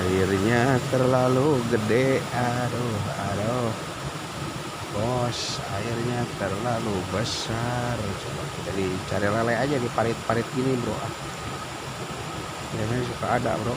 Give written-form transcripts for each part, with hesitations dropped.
Airnya terlalu gede, aduh bos, airnya terlalu besar. Coba kita cari lele aja di parit-parit gini bro. Biasanya suka ada bro.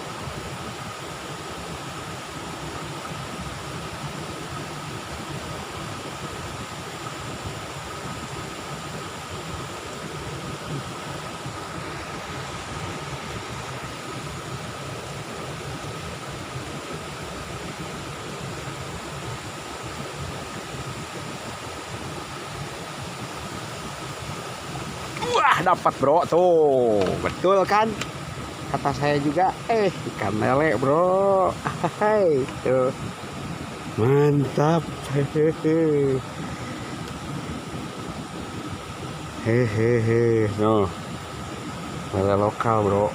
Wah, dapat bro, tuh betul kan kata saya juga. Ikan lele bro. Hai, tuh mantap. Hehehe, no lele lokal bro.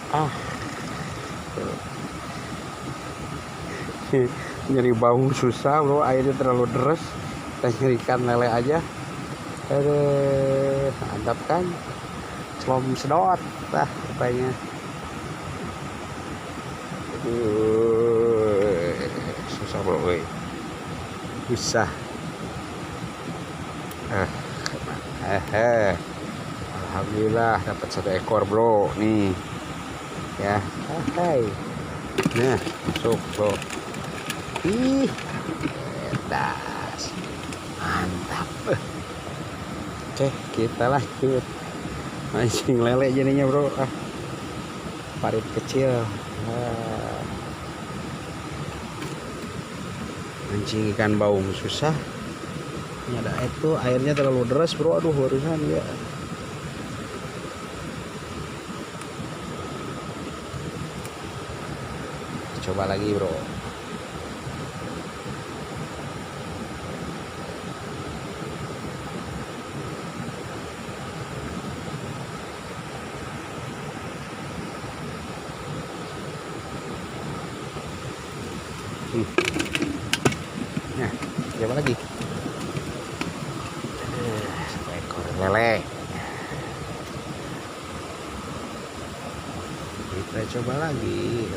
Nyari baung susah bro, airnya terlalu deras. Kita nyari ikan lele aja. Mantap kan, selom sedot lah rupanya. Susah bro, susah. Alhamdulillah dapat 1 ekor bro nih ya. Nah, masuk bro. Das mantap. Oke, kita lanjut mancing lele jadinya bro. Parit kecil. Mancing ikan baung susah. Ini ada itu, airnya terlalu deras bro. Aduh, barusan ya. Coba lagi bro. Nah, coba lagi. 1 ekor lele. Kita coba lagi.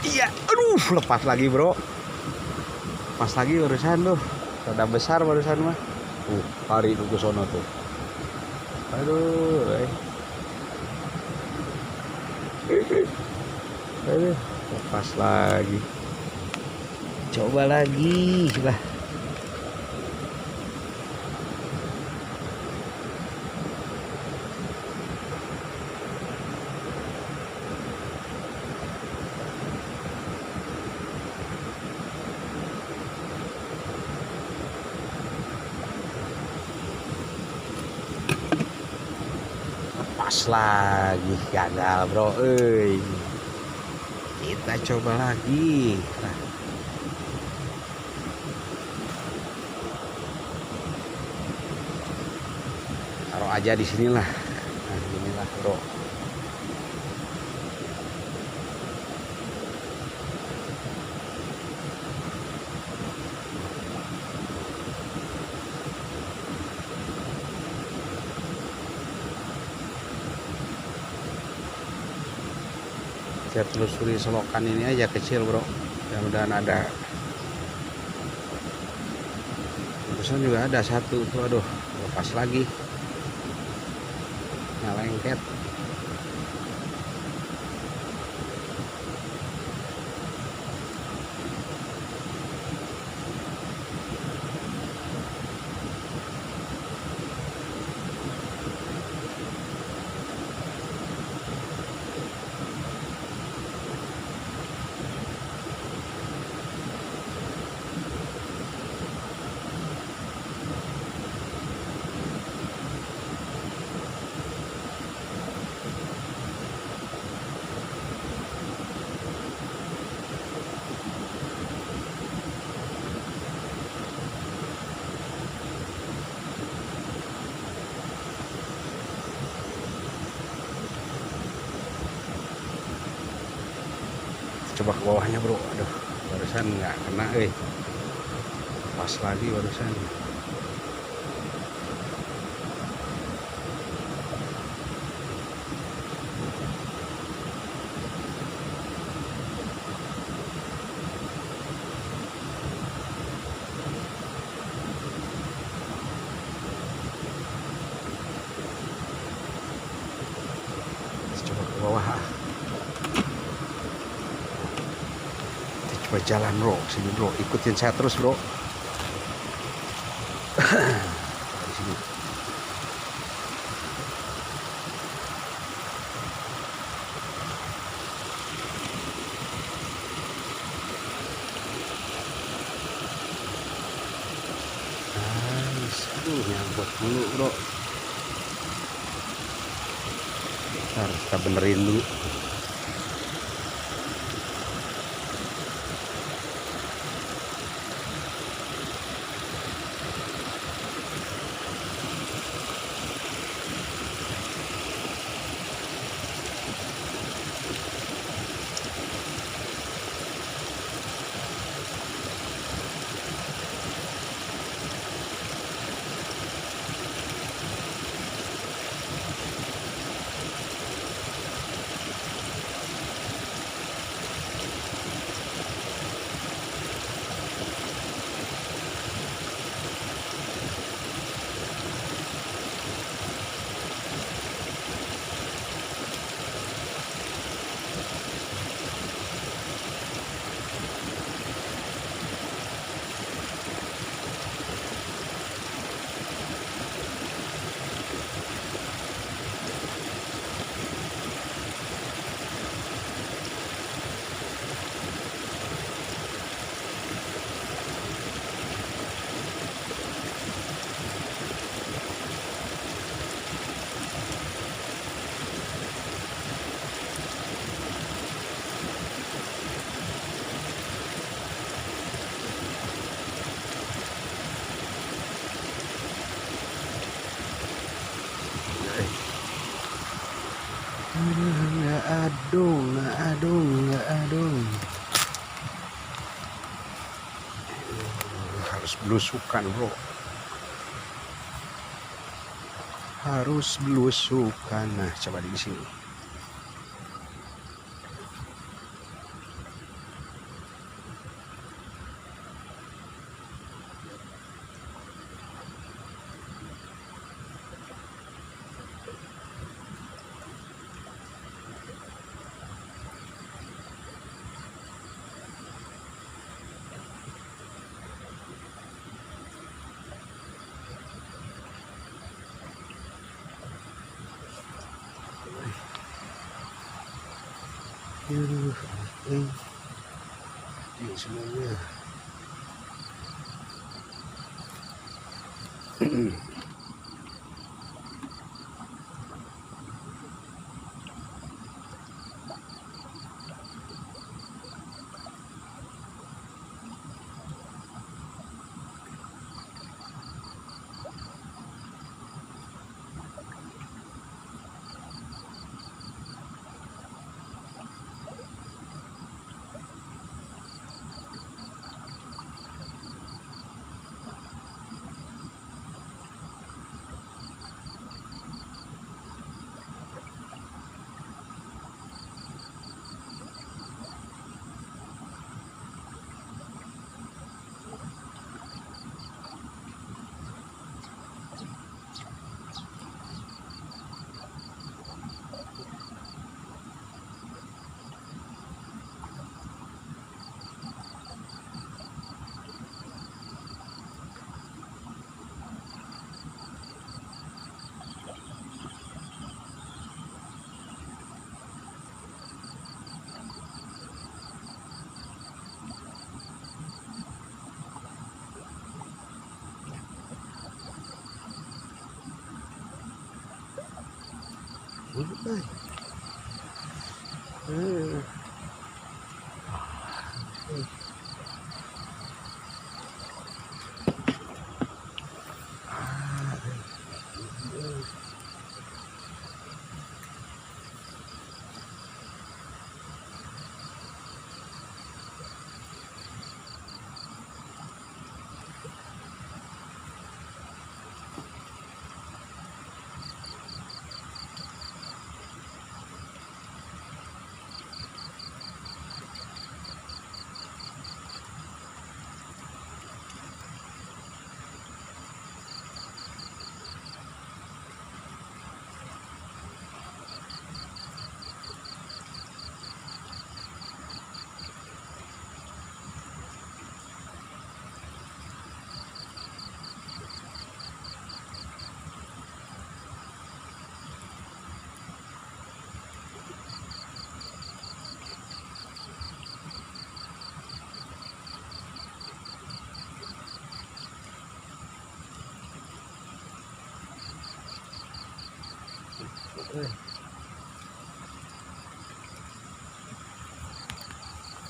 Iya, aduh, lepas lagi bro. Pas lagi barusan tuh, rada besar barusan mah. Hari itu ke sono tuh. Aduh, aduh, lepas lagi. Coba lagi lah. Pas lagi, gagal bro. Kita coba lagi. Taruh aja di sinilah. Nah, inilah bro. Saya telusuri selokan ini aja kecil bro, mudah-mudahan ada. Barusan juga ada satu tuh, aduh lepas lagi, nyalengket. Coba ke bawahnya bro, aduh barusan nggak kena, pas lagi barusan. Coba ke bawah, coba jalan bro, sini bro, ikutin saya terus bro. Di sini. Nice, aduh nyangkut dulu bro. Ntar kita benerin dulu. Nggak adung, nggak adung, nggak adung. Harus belusukan bro, harus belusukan. Nah coba di sini. Ini semuanya. Eh.